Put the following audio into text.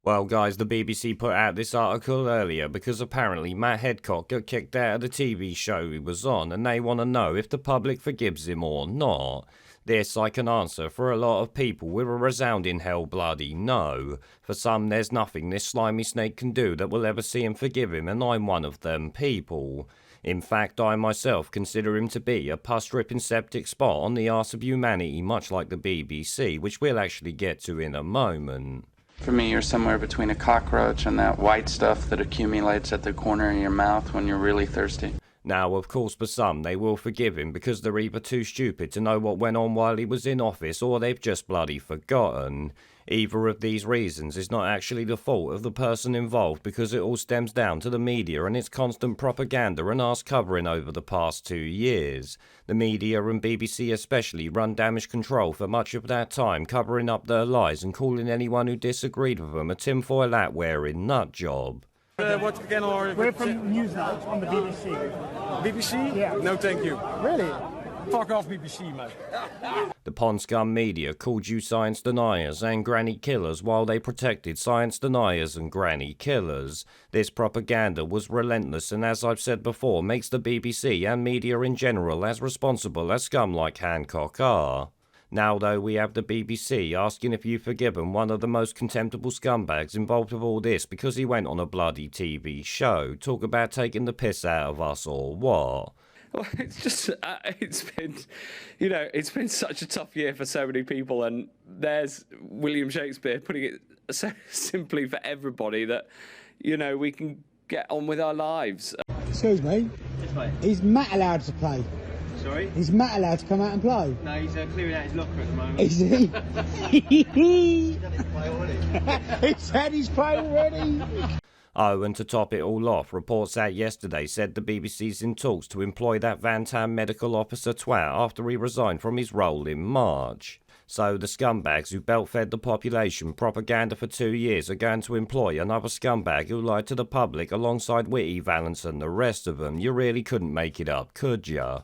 Well, guys, the BBC put out this article earlier because apparently Matt Hancock got kicked out of the TV show he was on, and they want to know if the public forgives him or not. This I can answer for a lot of people with a resounding hell bloody no. For some, there's nothing this slimy snake can do that will ever see him forgive him, and I'm one of them people. In fact, I myself consider him to be a pus-dripping septic spot on the arse of humanity, much like the BBC, which we'll actually get to in a moment. For me, you're somewhere between a cockroach and that white stuff that accumulates at the corner of your mouth when you're really thirsty. Now, of course, for some, they will forgive him because they're either too stupid to know what went on while he was in office, or they've just bloody forgotten. Either of these reasons is not actually the fault of the person involved, because it all stems down to the media and its constant propaganda and arse covering over the past 2 years. The media, and BBC especially, run damage control for much of that time, covering up their lies and calling anyone who disagreed with them a tinfoil hat wearing nut job. We're from Newsnight on the BBC. BBC? Yeah. No, thank you. Really? Fuck off, BBC, mate. The pond scum media called you science deniers and granny killers while they protected science deniers and granny killers. This propaganda was relentless and, as I've said before, makes the BBC and media in general as responsible as scum like Hancock are. Now, though, we have the BBC asking if you've forgiven one of the most contemptible scumbags involved with all this because he went on a bloody TV show. Talk about taking the piss out of us, or what? Well, it's been such a tough year for so many people, and there's William Shakespeare putting it so simply for everybody that, we can get on with our lives. Excuse me? Yes, mate. Is Matt allowed to play? Sorry? Is Matt allowed to come out and play? No, he's clearing out his locker at the moment. Is he? He's had his play already. He's had his play already. Oh, and to top it all off, reports out yesterday said the BBC's in talks to employ that Van Tam medical officer twat after he resigned from his role in March. So the scumbags who belt-fed the population propaganda for 2 years are going to employ another scumbag who lied to the public alongside Witty, Valance and the rest of them. You really couldn't make it up, could ya?